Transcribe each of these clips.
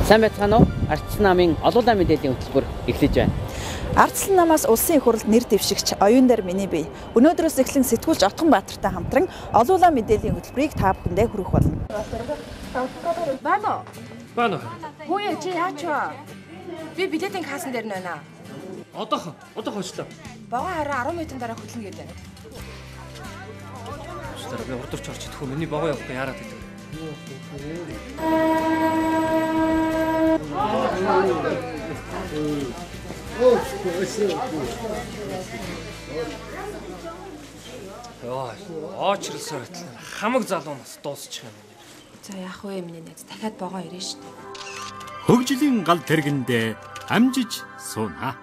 Сайн байцгаана уу? Ардчилсан намын олуулаа мэдээллийн хөтөлбөр эхлэж байна. Ардчилсан намаас улсын их хурлд нэр дэвшигч оюун дээр миний бие. Өнөөдрөөс эхлэн сэтгүүлч Отгонбаатартай хамтран олуулаа мэдээллийн хөтөлбөрийг та бүхэндээ хүргэх болно. Баано. Хөөе чи яач вэ? Би билетийн кассан дээр байна. Одоо хочлоо. Бага хараа 10 минутын дараа хөтлөн гэдэг. Өчтөр би урдвч орч идэх үү? Миний бага явахгүй яарад гэдэг. Очрлсоо хэтлээ. Хамаг залуу нас дуусчих юм. За яах вэ миний найз дахиад богоо ирнэ шүү дээ. Хөгжлийн гал тэргэндээ амжиж суунаа.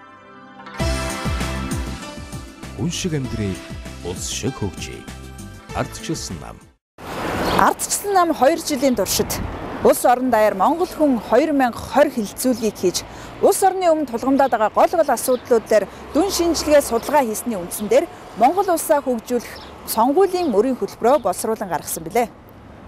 Хүн шиг амьдрий, улс шиг хөгжий. Ардчилсан нам. Ардчилсан нам 2 жилийн туршид улс орон даяар Монгол хүн 2020 хилцүүлгийг хийж улс орны өмнө тулгамдаад байгаа гол асуудлууд дээр дүн шинжилгээ судалгаа хийсний үндсэн дээр Монгол улсаа хөгжүүлэх сонгуулийн мөрийн хөтөлбөрөө боловсруулан гаргасан билээ.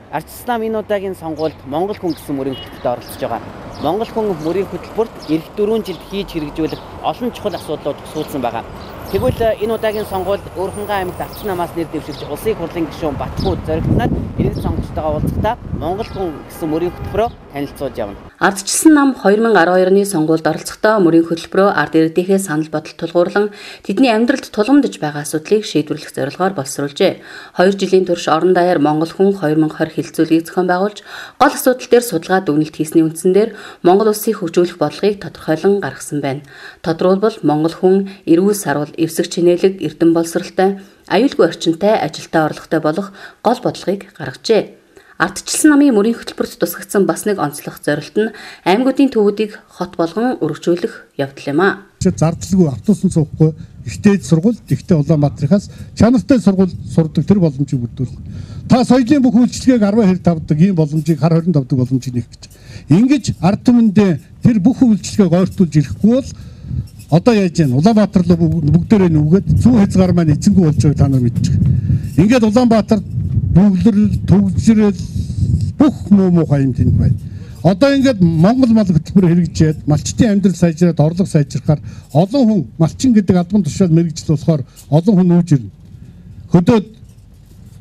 Ардчилсан нам энэ удаагийн сонгуульд Монгол хүн гэсэн мөрийн хөтөлбөрт оролцож байгаа. Монгол хүн мөрийн хөтөлбөрт эх 4 жилд хийж хэрэгжүүлэх олон чухал асуудлууд тусгуулсан байгаа. Тэгвэл энэ удаагийн сонгуульд Өөрхангай аймагт Ардчилсан намаас нэр дэвшигч улсын их хурлын гишүүн Батбуу зоригтнаад иргэд сонгогчдойгоо уулзахдаа Монгол хүн гэсэн мөрийн хөтөлбөрөөр танилцуулж явна. Ардчилсан нам 2012 оны сонгуульд оролцохдоо мөрийн хөтөлбөрөөр ард иргэдийнхээ санал бодол тулгуурлан тэдний амьдралд тулгамдж байгаа асуудлыг шийдвэрлэх зорилгоор боловсруулжээ. 2 жилийн турш орон даяар Монгол хүн 2020 хилцүүлгийг зохион байгуулж гол асуудал дээр судалгаа дүгнэлт хийсний үндсэн дээр Монгол улсыг хөгжүүлэх бодлогыг тодорхойлон гаргасан байна. Тодорхойлбол Монгол хүн эрүүл сарвал, эвсэг чинээлэг, эрдэм боловсролтой, аюулгүй орчинтай ажилдаа орлоготой болох гол бодлогыг гаргажээ. Ардчилсан намын мөрийн хөтөлбөрт тусгагдсан бас нэг онцлог зорилт нь аймагуудын төвүүдийг хот болгон өргөжүүлэх явдал юм а. Зардалгүй автобусан суухгүй, ихтэй сургууль, ихтэй Улаанбаатарынхаас чанартай сургууль сурдаг тэр боломжийг бүрдүүлнэ. Та соёлын бүх үйлчлэгийг 10 хэрэг тавьдаг ийм боломжийг хар 20 тавьдаг боломжийг нээх гэж. Ингэж ард түмэндээ тэр бүх үйлчлэгийг ойртуулж ирэхгүй бол одоо яаж яана Улаанбаатар руу бүгдээрээ нүгээд зүүн хязгаар маань эзэнгүй болж байгааг та нар мэдчих. Ингээд Улаанбаатар бүглэрэл, төгжрэл бүх муухай юм тэнд байна. Одоо ингээд Монгол мал хөтөлбөр хэрэгжээд малчтын амьдрал сайжраад орлого сайжрахаар олон хүн малчин гэдэг албан тушаал мэрэгжил болохоор олон хүн нүүж ирнэ. Хөдөөд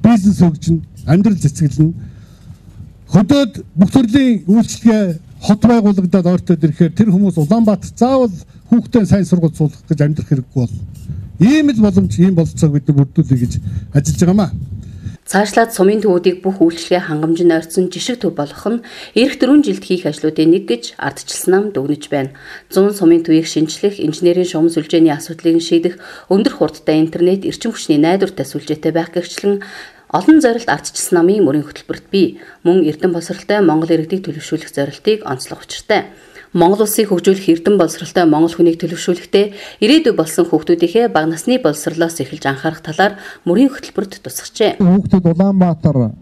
бизнес хөгжинэ, амьдрал цэцгэлнэ. Хөдөөд бүх төрлийн үйлчлэгээ хот байгуулагдаад ойртоод ирэхээр тэр хүмүүс Улаанбаатар заавал хүүхдээ сайн сургууль суулгах гэж амьдрах хэрэггүй бол. Ийм л боломж, ийм болцоог бид бүрдүүлэе гэж ажиллаж байгаамаа. Цаашлаад сумын төвүүдийг бүх үйлчлэгээ хангамжинд ойртсон жишг төв болгох нь эх 4 жилд хийх ажлуудын нэг гэж Ардчилсан нам дүгнэж байна. 100 сумын төвийг шинжлэх, инженерийн шугам сүлжээний асуудлыг шийдэх, өндөр хурдтай интернет, эрчим хүчний найдвартай сүлжээтэй байх гэгчлэн олон зорилт Ардчилсан намын мөрийн хөтөлбөрт бий. Мөн эрдэм боловсролтой Монгол иргэдийг төлөвшүүлэх зорилтыг онцлог учиртай. Монгол улсыг хөгжүүлэх эрдэм боловсролтой Монгол хүнийг төлөвшүүлэхдээ ирээдүйг болсон хүүхдүүдийнхээ бага насны боловсролоос эхэлж анхаарах талаар мөрийн хөтөлбөрт тусгажээ. Хүүхдүүд Улаанбаатар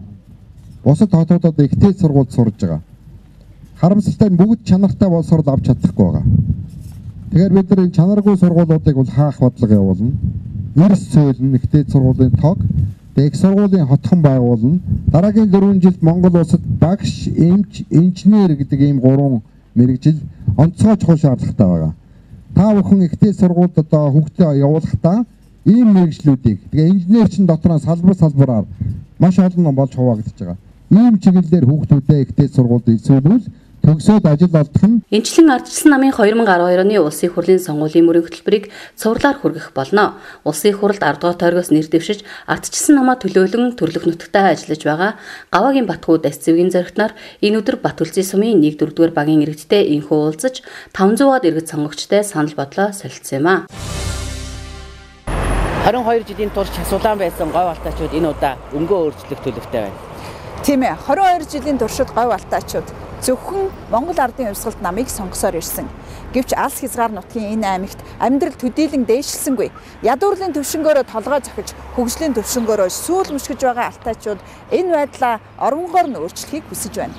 бусад хотуудад ихтэй сургуульд сурж байгаа. Харамсалтай нь бүгд чанартай боловсрол авч чадахгүй байгаа. Тэгэхээр бид нар энэ чанаргүй сургуулиудыг бол хаах бодлого явуулна. Эрс цөөлн ихтэй сургуулийн тог, их сургуулийн хотхон байгуулна. Дараагийн 4 жилд Монгол улсад багш, эмч, инженер гэдэг ийм 3 мэрэгжил онцгой чухал шаардлагатай байгаа. Та бүхэн ихтэй сургуульд одоо хүүхдээ явуулахдаа ийм мэрэгжлүүдийг тэгээ инженер чин дотроо салбараар маш олон болж хуваагдаж байгаа. Ийм чиглэлээр хүүхдүүдээ ихтэй сургуульд илсүүлвэл төгсөөд ажил олдох нь Энэчлэн Ардчилсан намын 2012 оны улсын их хурлын сонгуулийн мөрийн хөтөлбөрийг цувралаар хүргэх болно. Улсын их хурлд 10 дугаар тойргоос нэр дэвшиж Ардчилсан намаа төлөөлөн төрлөх нутагтаа ажиллаж байгаа Гаваагийн Батхүү Дасцэвгийн зоригтноор энэ өдөр Батүлзий сумын 1/4 дугаар багийн иргэдтэй инхүү уулзаж 500-аад иргэд сонгогчтой санал бодлоо солилцсон юм а. 22 жилийн турш хасуулаан байсан говь алтаачууд энэ удаа өнгөө өөрчлөх төлөвтэй байна. Тийм ээ, 22 жилийн туршид говь алтаачууд зөвхөн Монгол ардын хувьсгалт намыг сонгосоор ирсэн. Гэвч алс хязгаар нутгийн энэ аймагт амьдрал төдийлөн дээшилсэнгүй. Ядуурлын төвшнгөөрөө толгой зохиж, хөгжлийн төвшнгөөрөө сүүл мөшгөж байгаа алтаачууд энэ байдлаа оронгоор нь өөрчлөхийг хүсэж байна.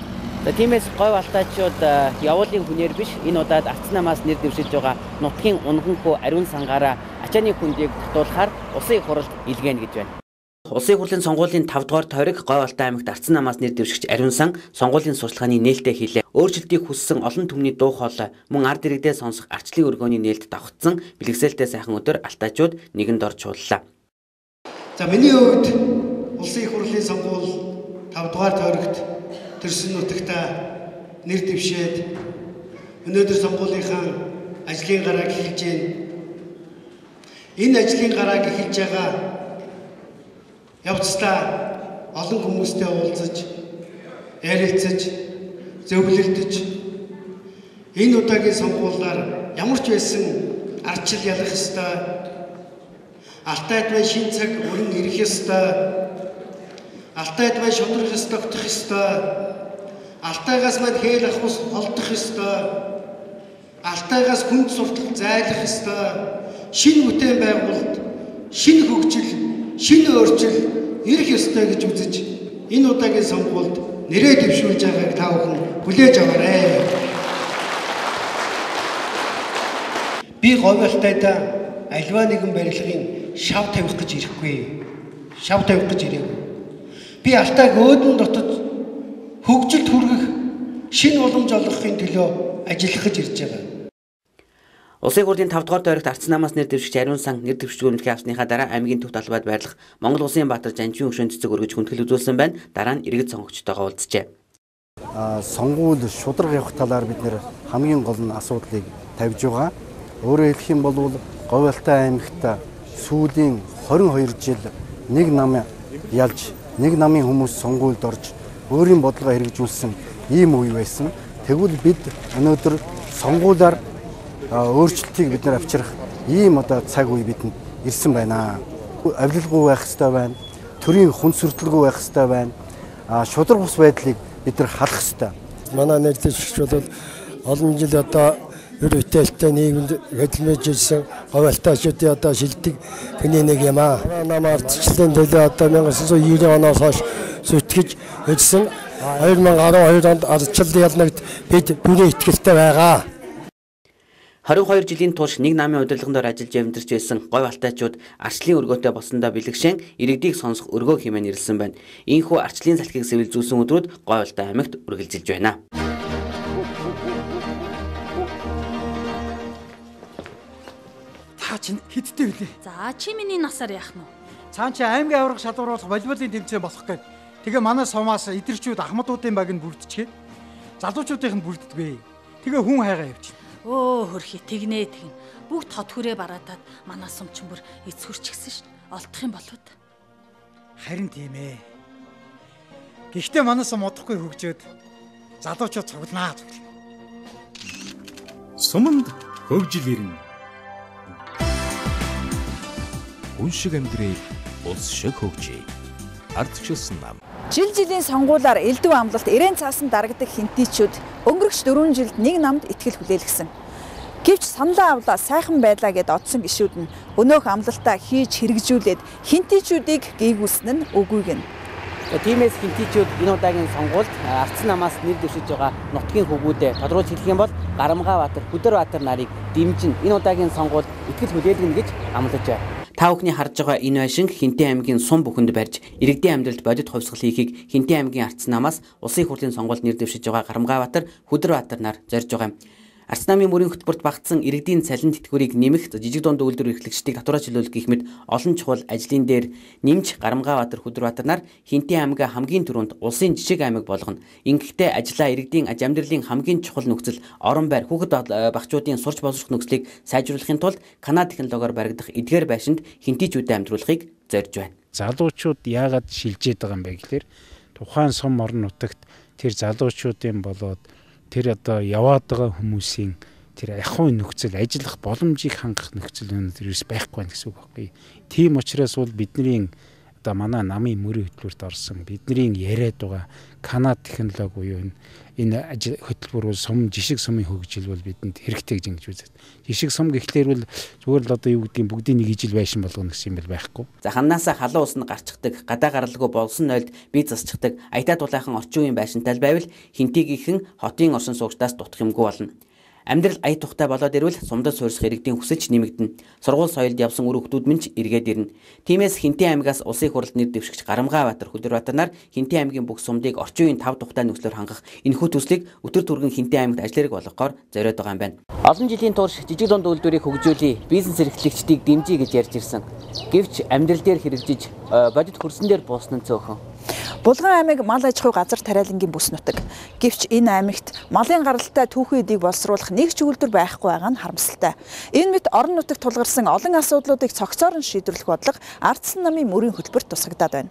Тиймээс говь алтаачууд явуулын хүнээр биш энэ удаад Ардчилсан намаас нэр дэвшиж байгаа нутгийн унганхүү ариун сангаараа ачааны хүндийг татуулахаар улсын их хурлд илгээнэ гэж байна. Улсын хурлын сонгуулийн 5 дугаар тойрог Говьалтай аймагт Арцан намаас нэр дэвшигч Ариун сан сонгуулийн сурчлагын нээлттэй хийлээ. Өөрчлөлтийг хүссэн олон түмний дуу хоолой мөн ард иргэдээ сонсох арчлын өргөөний нээлт давхцсан бэлгэсэлтэй сайхан өдөр алтайчууд нэгэнд орж чууллаа. За миний хувьд улсын хурлын сонгуул 5 дугаар тойрогт төрсөн нутагта нэр дэвшээд өнөөдөр сонгуулийнхаа ажлын гарааг эхэлж байна. Энэ ажлын гарааг эхэлж байгаа явцдаа олон хүмүүстэй уулзаж, ярилцаж, зөвлөлдөж энэ удаагийн сонгуулиар ямар ч байсан арчил ялах ёстой, Алтайд бай шин цаг өрн ирэх ёстой, Алтайд бай шудрах ёстой, тогтох ёстой, Алтайгаас мань хээл ахуус олдох ёстой, Алтайгаас хүнд суртал зайлах ёстой, шинэ бүтээн байгуулалт, шинэ хөгжил, шинэ өөрчлөл ирэх ёстой гэж үзэж энэ удаагийн сонгуульд нэрээ дэвшүүлж байгааг та бүхэн хүлээж аваарай. Би Говьалтайда альва нэгэн барилгын шав тавих гэж ирэхгүй. Шав тавих гэж ирээгүй. Би Алтайг өөдөн дотор хөгжилд хүргэх шинэ уламж олгохын төлөө ажиллах гэж ирж байгаа. Улсын хурлын 5 дугаар тойрогт Арцан намаас нэр дэвшигч Ариун сан нэр дэвшүүлэмтгий авсныхаа дараа аймгийн төв талбайд байрлах Монгол Улсын Баатар Жанжин өшөөнд цэцэг өргөж хүндэтгэл үзүүлсэн байна. Дараа нь иргэд сонгогчтойгоо уулзжээ. Сонгуул шударга явах талаар бид нэр хамгийн гол нь асуудлыг тавьж байгаа. Өөрөөр хэлэх юм бол Говьалтай аймагт сүүлийн 22 жил нэг нам ялж, нэг намын хүмүүс сонгуульд орж өөрийн бодлогоо хэрэгжүүлсэн ийм үе байсан. Тэгвэл бид өнөөдөр сонгуулиар өөрчлөлтийг бид нар авчрах ийм цаг үе бидэнд ирсэн байна. Авилгалгүй байх ёстой байна. Төрийн хүн сүртэлгүй байх ёстой байна. Шудраг бус байдлыг бид нар халах ёстой. Манай нэр дэвшигч бол олон жил өр үтээлтэй нийгэмд хөдөлмөж ирсэн Говьалтайчуудын шилдэг хүний нэг юм аа. Намаар цэцлэн төлөө 1990 оноос хойш зүтгэж ирсэн. 2012 онд ардчлалын ялнагт бид бүрийн итгэлтэй байгаа. 22 жилийн турш нэг намын удирдлагын ажиллаж явж байсан Говьалтайчууд арчлын өргөөтэй болсондоо бэлэгшэн иргэдийг сонсох өргөө хэмээн нэрлсэн байна. Ийхүү арчлын салхийг сэвэлзүүлсэн өдрүүд Говьалтай аймагт үргэлжилж байна. Та чинь хидтэй үлээ. За чи миний насаар яах нь вэ? Цаан чи аймгийн аврах шалгууруулах волейболын тэмцээн болох гээд тэгээ манай сумаас идэрчүүд ахмадуудын баг нь бүрдчихээ. Залуучуудын нь бүрддэггүй. Тэгээ хүн хайгаа явчих. Өө хөрхи тэгнэ. Бүгд хот хүрээ бараадаад манай сум ч бүр эцгүрчихсэн ш. Олдох юм болоод. Харин тийм ээ. Гэхдээ манай сум удахгүй хөгжөөд залуучууд цуглнаа. Суманд хөгжил ирнэ. Хүн шиг амьдрий, улс шиг хөгжий. Ардчилсан нам. Жил-жилийн сонгуулиар элдв амлалт ирээн цаасан дарагдаг хинтийчүүд өнгөрөх 4 жилд нэг намд итгэл хүлээлгэсэн. Гэвч саналаа авлаа сайхан байлаа гэд одсон гишүүд нь өнөөх амлалтаа хийж хэрэгжүүлээд хинтийчүүдийг гээгүүлсэн нь үгүй гэнэ. Тиймээс хинтийчүүд энэ удаагийн сонгуульд Арцан намаас нэр дэвшиж байгаа нутгийн хөвгүүдэд тодруулж хэлэх юм бол Гарамгаабаатар, Хөдөрбаатар нарыг дэмжин энэ удаагийн сонгуульд итгэл хүлээлгэнэ гэж амлаж байна. Та бүхний харж байгаа энэ байшинг Хинтээ аймгийн сум бүхэнд барьж иргэдийн амьдралд бодит хувьсгал хийхийг Хинтээ аймгийн Арцан намаас улсын хурлын сонгуульд нэр дэвшиж байгаа Гарамгаабаатар, Хөдөрбаатар нар зорьж байгаа юм. Арцан намын мөрийн хөтөлбөрт багтсан иргэдийн цалин тэтгэврийг нэмэх, жижиг дунд үйлдвэр эрхлэгчдийг татвараа чөлөөлөх гэх мэт олон чухал ажлын дээр нэмж Гарамгаабаатар, Хөдөрбаатар нар Хинтээ аймгаа хамгийн түрүүнд улсын жижиг аймаг болгоно. Ингэхдээ ажлаа иргэдийн аж амьдралын хамгийн чухал нөхцөл, орон байр, хүүхэд багчуудын сурч боловсрох нөхцөлийг сайжруулахын тулд канаа технологиор баригдах эдгээр байшинд хинтийчүүдэд амьдруулахыг зорьж байна. Залуучууд яагаад шилжээд байгаа юм бэ гэхээр тухайн сум орон нутагт тэр залуучуудын болоод тэр яваад байгаа хүмүүсийн тэр ахуй нөхцөл, ажиллах боломжийг хангах нөхцөл өнөөдөр ерөөс байхгүй байна гэсэн үг байхгүй. Тийм учраас бол бидний манай намын мөрийн хөтөлбөрт орсон бидний яриад байгаа канаа технологи буюу энэ хөтөлбөр бол сум жишг сумын хөгжил бол бидэнд хэрэгтэй гэж ингэж үзээд. Жишг сум гэхлээр бол зүгээр л юу гэдгийг бүгдийн нэг ижил байшин болгоно гэсэн юм бол байхгүй. За ханаасаа халуун ус нь гарчдаг, гадаа гаралгүй болсон нойлд бие засчдаг, аятаа дулаахан орчин үеийн байшинтай байвал хинтийгийнхэн хотын оршин суугчдаас дутах юмгүй болно. Амьдрал ая тухтай болоод ирвэл сумдад суурьсах иргэдийн хүсэж нэмэгдэнэ. Сургууль соёлд явсан үр хүүхдүүд минь ч эргээд ирнэ. Тиймээс Хинтээ аймгаас улсын хурлд нэр дэвшигч Гарамгаабаатар Хүлэрбаатар нар Хинтээ аймгийн бүх сумдыг орчин үеийн 5 тухтай нөхцлөөр хангах энэхүү төслийг өтөр түргэн Хинтээ аймагт ажил хэрэг болгохоор зориод байгаа юм байна. Олон жилийн турш жижиг дунд үйлдвэрийг хөгжүүлээ, бизнес эрхлэгчдийг дэмжиж гэж ярьж ирсэн. Гэвч амьдрал дээр хэрэгжиж бодит хөрсөн дээр буусна цөөхөн. Булган аймаг мал аж ахуй газар тариалангийн бүс нутаг. Гэвч энэ аймагт малын гаралтай түүхэн эдийг боловсруулах нэг ч үйлдвэр байхгүй байгаа нь харамсалтай. Энэ мэт орон нутагт тулгарсан олон асуудлуудыг цогцоор нь шийдвэрлэх бодлого Ардсан намын мөрийн хөтөлбөрт тусагдаад байна.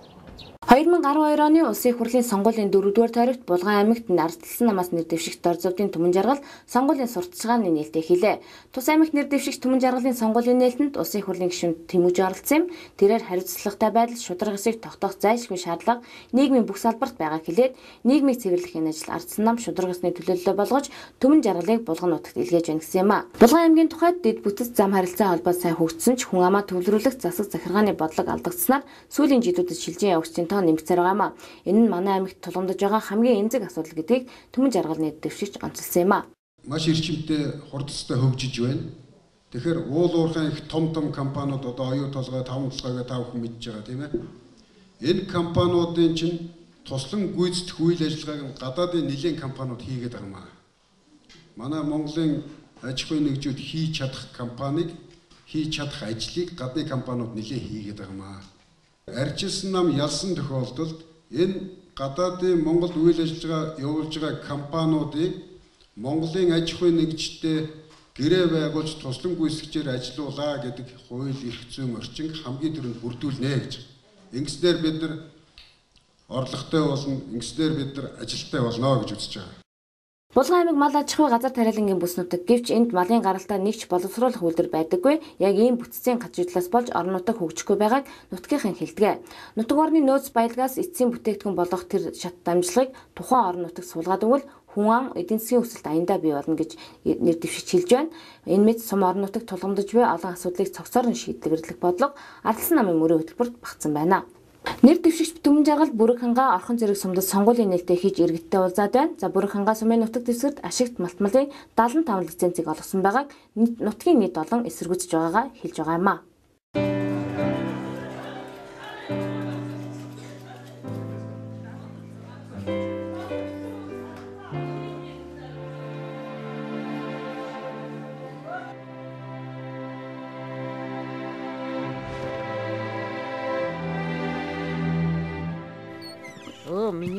2012 оны улсын их хурлын сонгуулийн 4-р тойрогт Булган аймагт Ардсан намаас нэр дэвшигч Дор зовдын Түмэн жаргал сонгуулийн сурталчилгааны нээлттэй хэлээ. Тус аймагт нэр дэвшигч Түмэн жаргалын сонгуулийн нээлтэнд улсын их хурлын гишүүн Тэмүүж оролцсон юм. Тэрээр хариуцлагатай байдал шударга эсрэг тогтоох зайлшгүй шаардлага нийгмийн бүх салбарт байгааг хэлээд нийгмийг цэвэрлэх энэ ажил Ардсан нам шударгасны төлөөллөө болгож Түмэн жаргалыг Булган нутагт илгээж байна гэсэн юм а. Булган аймгийн тухайд дэд бүтэц зам харилцаа холбоо сайн хөгжсөн ч хүн амаа төвлөрүүлэх засаг захиргааны бодлого алдагдсанаар сүүлийн жилүүдэд шилжин явагчдын нэмэгцээр байгаа маа. Энэ нь манай аймагт тулгамдж байгаа хамгийн эмзэг асуудал гэдгийг Түмэн жаргалны дэвшигч онцолсон юм а. Маш эрчимтэй хурдцтай хөгжиж байна. Тэгэхээр уул уурхайн их том компаниуд одоо оюу толгой 5 толгойг таавах мэдж байгаа тийм ээ. Энэ компаниудын чинь туслан гүйцэтгэх үйл ажиллагааг гадаадын нэлийн компаниуд хийгээд байгаа маа. Манай Монголын аж ахуй нэгжүүд хийж чадах компанийг хийж чадах ажлыг гадны компаниуд нэлээд хийгээд байгаа маа. Арчилсан нам ялсан тохиолдолд энэ гадаадын Монголд үйл ажиллагаа явуулж байгаа компаниудыг Монголын аж ахуй нэгжтэй гэрээ байгуулж туслан гүйцэтгэгчээр ажилуулаа гэдэг хууль эрх зүйн орчинг хамгийн түрүүнд бүрдүүлнэ гэж. Ингэснээр бид нар орлоготой болно, ингэснээр бид нар ажилттай болно гэж үзэж байгаа. Булган аймаг мал аж ахуй газар тариалангийн бүс нутаг гэвч энд малын гаралтай нэгч боловсруулах үйлдвэр байдаггүй. Яг ийм бүтцийн гажуудлаас болж орон нутаг хөгжихгүй байгааг нутгийнхан хэлдэг. Нутаг орны нөөц баялгаас эцсийн бүтээгдэхүүн болгох тэр шат дамжлагыг тухайн орон нутагт суулгаад өгвөл хүн ам эдийн засгийн өсөлт аяндаа бий болно гэж нэр дэвшигч хэлж байна. Энэ мэт сум орон нутагт тулгамдж буй олон асуудлыг цогцоор нь шийдвэрлэх бодлого Ардсан намын мөрийн хөтөлбөрт багтсан байна. Нэр дэвшигч Түмэн жаргал Бүрэг хангаа орхон зэрэг сумдад сонгуулийн нээлттэй хийж иргэдтэй уулзаад байна. За Бүрэг хангаа сумын нутаг дэвсгэрт ашигт малтмалын 75 лицензийг олгосон байгааг нутгийн нийт олон эсэргүүцэж байгаагаа хэлж байгаа юм а.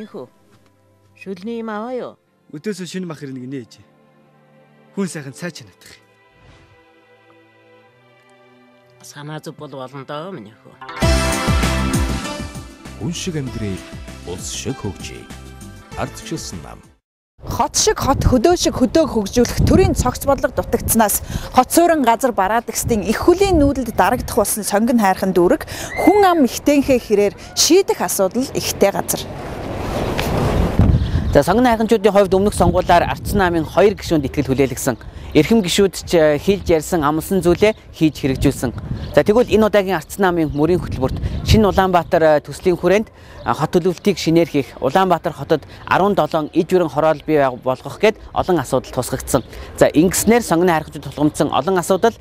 Минийхүү. Шүлний юм аваа юу? Өдөөсөө шинэ мах ирнэ гинэ ээж. Хүн сайхан цай чанадах. Санаа зүг бол болно доо минийхүү. Хүн шиг амьдрээ, улс шиг хөгжий. Ардчилсан нам. Хот шиг хот, хөдөө шиг хөдөг хөгжүүлэх төрийн цогц бодлого дутагдсанаас хот суурин газар бараадагсдын их хүлийн нүүдэлд дарагдах болсон сонгон хайрхан дүүрэг хүн ам ихтэйнхээ хэрээр шийдэх асуудал ихтэй газар. За сонгон хайханчуудын хувьд өмнөх сонгуулиар Ардсан намын 2 гишүүнд итгэл хүлээлгэсэн. Эрхэм гишүүд ч хийж ярьсан амлсан зүйлээ хийж хэрэгжүүлсэн. За тэгвэл энэ удаагийн Ардсан намын мөрийн хөтөлбөрт шинэ Улаанбаатар төслийн хүрээнд хот төлөвлөлтийг шинээр хийх, Улаанбаатар хотод 17 иж бүрэн хороол бий болгох гэд олон асуудал тусгагдсан. За ингэснээр сонгон хайханчууд тулгамдсан олон асуудал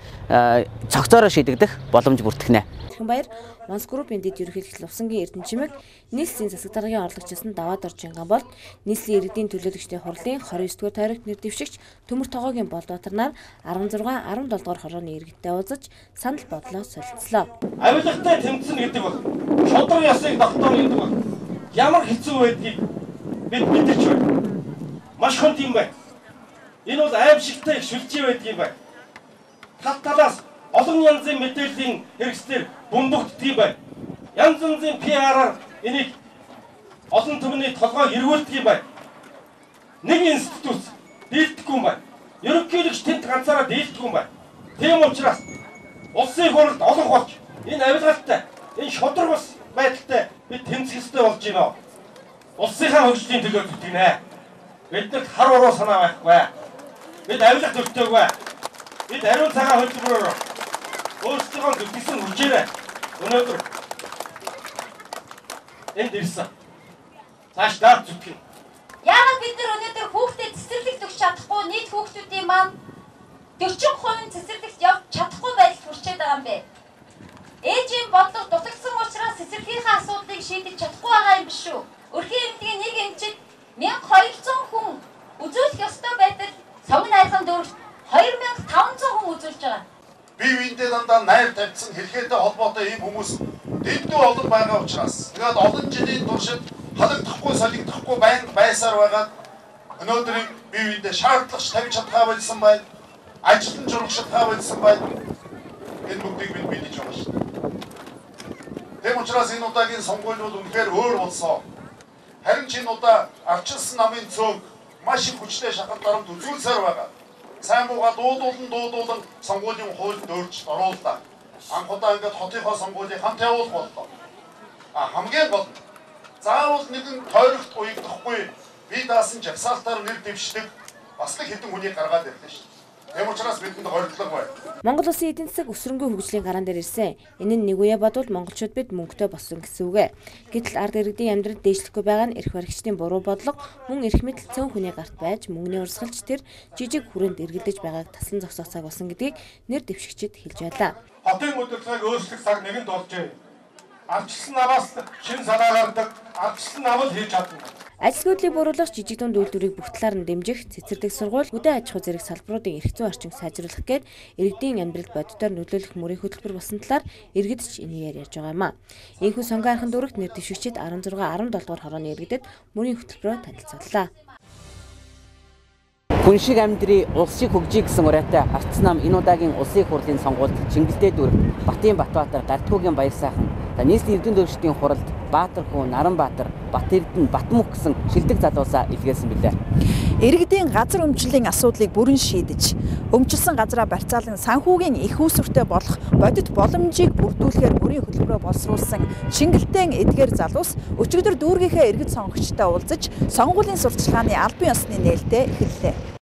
цогцоороо шийдэгдэх боломж бүртгэнэ. Баяр Монс группийн дэд ерөнхийлөгч Лувсангийн Эрдэнэчимэг нийслэлийн засаг даргын орлогчсон даваад орж байгаа бол нийслэлийн иргэдийн төлөөлөгчдийн хурлын 29-р тойрогт нэр дэвшигч Төмөр Тогоогийн Болбаатар нар 16-17 дугаар хорооны иргэдтэй уулзаж санал бодлоо солилцлоо. Авилгатай тэмцэн гэдэг бол шудраг ясыг тогтооно гэдэг бол ямар хэцүү байдгийг бид мэдэрч байна. Маш хүнд юм байна. Энэ бол аимшигтай их шүлжээ байдаг юм байна. Тал талаас олон янзын мэдээллийн хэрэгслэр бөмбөгддөг юм байна. Янз янзын PR-аар энийг олон түмний толгойг эргүүлдэг юм байна. Нэг институт дийлдэхгүй юм байна. Ерөнхийлөгч тэнд ганцаараа дийлдэхгүй юм байна. Тийм учраас улсын хурлд олонх болж энэ авилгалтай, энэ шудраг бас байдалтай бид тэмцэх ёстой болж байна. Улсынхаа хөгжлийн төлөө зүтгэнэ. Биднэрт хар уруу санаа байхгүй. Бид авилга төлтөөгүй. Бид ариун цагаан хөтөлбөрөөр өөрсдөө зүтгэсэн хүчээрээ өнөөдөр энд ирсэн. Цааш даад зүтгэн. Яагаад бид нар өнөөдөр хүүхдэд цэцэрлэг өгч чадахгүй нийт хүүхдүүдийн маань 40% цэцэрлэгт явж чадахгүй байдалд хүрчээд байгаа юм бэ. Ээжийн бодлого дутагдсан учраас цэцэрлэгийнхаа асуудлыг шийдэж чадахгүй байгаа юм биш үү? Өрхийн эмнэлгийн нэг эмчид 1200 хүн үзүүлэх ёстой байтал Сонгон найрхан дүүрэгт 2500 хүн үзүүлж байгаа. Бие биендээ дандаа найр тавьсан хэрхээтэй холбоотой ийм хүмүүс дэвдүү олон байгаа учраас тэгээд олон жилийн туршид халагдахгүй солигдохгүй байсаар байгаа өнөөдрийг бие биендээ шаардлагач тавьж чадхаа болсон байна. Ажилтан журагшилтаа болсон байна. Энэ бүгдийг бид мэдэж байгаа шүү дээ. Тэм учраас энэ удаагийн сонгуульд үнэхээр өөр болсон. Харин ч энэ удаа арчилсан намын цөөнг маш их хүчтэй шахалт дарамт үзүүлсээр байгаа. Сайн мууга дуудуулан сонгуулийн хуульд дөрж орууллаа. Анх удаа ингээд хотынхоо сонгуулийг хамт явуулах боллоо. Хамгийн гол заавал нэгэн тойрогт уягдахгүй би даасан жагсаалтаар нэр дэвшдэг бас л хэдэн хүнийг гаргаад ирлээ шүү дээ. Тэм учраас бидэнд хоригдлого байна. Монгол Улсын эдийн засаг өсрөнгөө хөгжлийн гараан дээр ирсэн. Энэ нь нэг үе бодвол монголчууд бид мөнгөтэй болсон гэсэн үг. Гэтэл ард иргэдийн амьдралд дээшлэхгүй байгаа нь эрх баригчдын буруу бодлого, мөн эрх мэдэл цөөн хүний гарт байж мөнгөний урсгалч тэр жижиг хүрээнд эргэлдэж байгааг таслан зогсоох цаг болсон гэдгийг нэр дэвшигчид хэлж байлаа. Хотын удирдлагыг өөрчлөх цаг нэгэнд болжээ. Ардчилсан намаас шин санаа гардаг, ардчилсан намд хийж чадна. Ажилгүйдлийг буруулах жижиг дунд үйлдвэрийг бүх талаар нь дэмжих, цэцэрлэг сургууль, хөдөө аж ахуй зэрэг салбаруудын эрх зүйн орчинг сайжруулах гээд иргэдийн амьдралд бодитоор нөлөөлөх мөрийн хөтөлбөр болсон талаар иргэдч энийгээр ярьж байгаа юм а. Энэхүү сонгон айхан дүүрэгт нэр дэвшигчид 16, 17 дугаар хорооны иргэдэд мөрийн хөтөлбөрөөр танилцууллаа. Хүн шиг амьдрий, улс шиг хөгжиж гэсэн урайтай Ардсан нам энэ удаагийн улсын хурлын сонгуульд Чингэлтэй дүүрэг, Батын Батбаатар, Гардхүүгийн баяр сайхан, нийслэлийн эрдэнэ дэвшигчдийн хуралд Баатархүү, Наранбаатар, Батэрдэн, Батмүх гэсэн шилдэг залуусаа илгээсэн билээ. Иргэдийн газар өмчлөлийн асуудлыг бүрэн шийдэж, өмчлсөн газраа барьцаалан санхүүгийн их үүсвэртэй болох бодит боломжийг бүрдүүлэхээр мөрийн хөтөлбөрөөр боловсруулсан Чингэлтэй эдгээр залуус өчигдөр дүүргийнхээ иргэд сонгогчтой уулзаж сонгуулийн сурталчилгааны албан ёсны нээлтээ эхэллээ.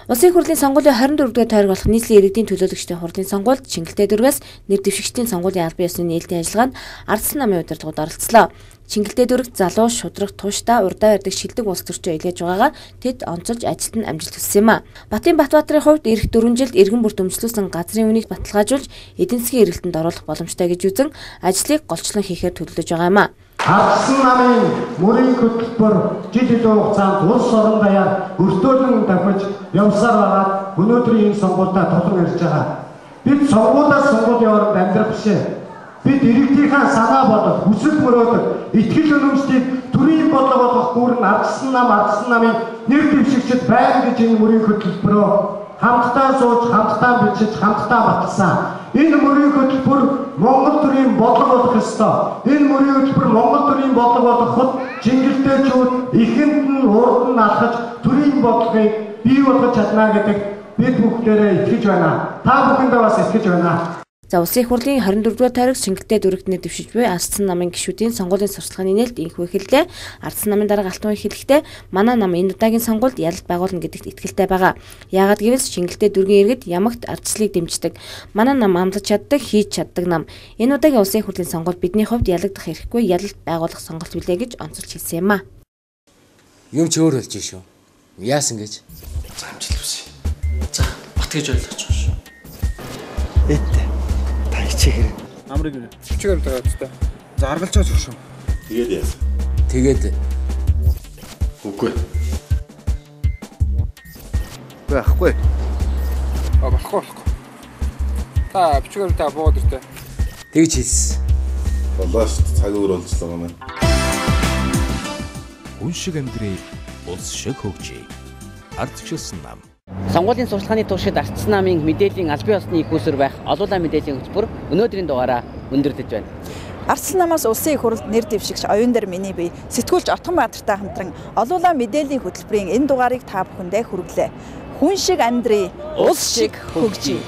Улсын хурлын сонгуулийн 24-р тойрог болох нийслэлийн иргэдийн төлөөлөгчдийн хурлын сонгуульд Чингэлтэй дүүргээс нэр дэвшигчдийн сонгуулийн албан ёсны нээлтийн ажиллагаанд Ардсан намын удирдлагууд оролцлоо. Чингэлтэй дүүрэгт залуу, шудраг, тууштай, урдаа ярддаг шилдэг улс төрчөө илээж байгаагаа тэд онцолж ажилд нь амжилт хүссэн юм а. Батын Батбаатарын хувьд эх 4 жилд иргэн бүрт өмчлүүлсэн газрын үнийг баталгаажуулж эдийн засгийн эргэлтэнд оруулах боломжтой гэж үзэн ажлыг голчлон хийхээр төлөвлөж байгаа юм а. Ардсан намын мөрийн хөтөлбөр жил илүү хугацаанд улс орон даяар өртөөлөн давхиж явсаар байгаад өнөөдрийн энэ сонгуультай тулан ирж байгаа. Бид сонгуулиас сонгуулийн оронд амьдрах бишээ. Бид иргэдийнхээ санаа бодол, хүсэл мөрөөдөл, итгэл үнэмшлийг төрийн бодлого болгох гүүрэн Ардсан намын нэр дэвшигчид байна гэж энэ мөрийн хөтөлбөрөөр хамтдаа сууж, хамтдаа бичиж, хамтдаа баталсан. Энэ мөрийн хөтөлбөр Монгол төрийн бодлого болох ёстой. Энэ мөрийн хөтөлбөр Монгол төрийн бодлого болгоход Чингэлтэйчүүд ихэнд нь урд нь алхаж төрийн бодлогыг бий болгож чадна гэдэг бид бүгдээрээ итгэж байна. Та бүхэндээ бас итгэж байна. За улсын хурлын 24-р тойрог Чингэлтэй дүүрэгт нэр дэвшиж буй Ардсан намын гишүүдийн сонгуулийн сурталчилгааны нээлт инхүү эхэллээ. Ардсан намын дарга Алтан уух хэлэхдээ манай нам энэ удаагийн сонгуульд ялалт байгуулна гэдэгт итгэлтэй байгаа. Яагаад гэвэл Чингэлтэй дүүргийн иргэд ямагт ардчлалыг дэмждэг. Манай нам амлаж чаддаг, хийж чаддаг нам. Энэ удаагийн улсын хурлын сонгуульд бидний хувьд ялагдах хэрэггүй ялалт байгуулах сонголт билээ гэж онцолж хэлсэн юм а. Юм ч өөр болж шүү. Яасан гэж? За амжилт хүсье. За бат гэж ойлгож байгаа шүү. Эд чигээр намрыг юу чигээр тагаад та. За аргалж байгаа шүү. Тэгээд яа. Тэгээд үгүй. Байхгүй. Болохгүй. Та бичгээр та боод иртэ. Тэгж хийсэн. Болоос цаг өөр болцлоо юм байна. Хүн шиг амьдрий, улс шиг хөгжий. Ардчилсан нам. Сонгуулийн сурталчилгааны туршид Ардсан намын мэдээллийн албан ёсны их үүсвэр байх олуулаа мэдээллийн хөтөлбөр өнөөдрийн дугаараа өндөрлөж байна. Ардсан намаас улсын их хурлд нэр дэвшигч Оюундар миний бие сэтгүүлч Отгон Баатартай хамтран олуулаа мэдээллийн хөтөлбөрийн энэ дугаарыг та бүхэндээ хүргэлээ. Хүн шиг амьдрий, улс шиг хөгжий.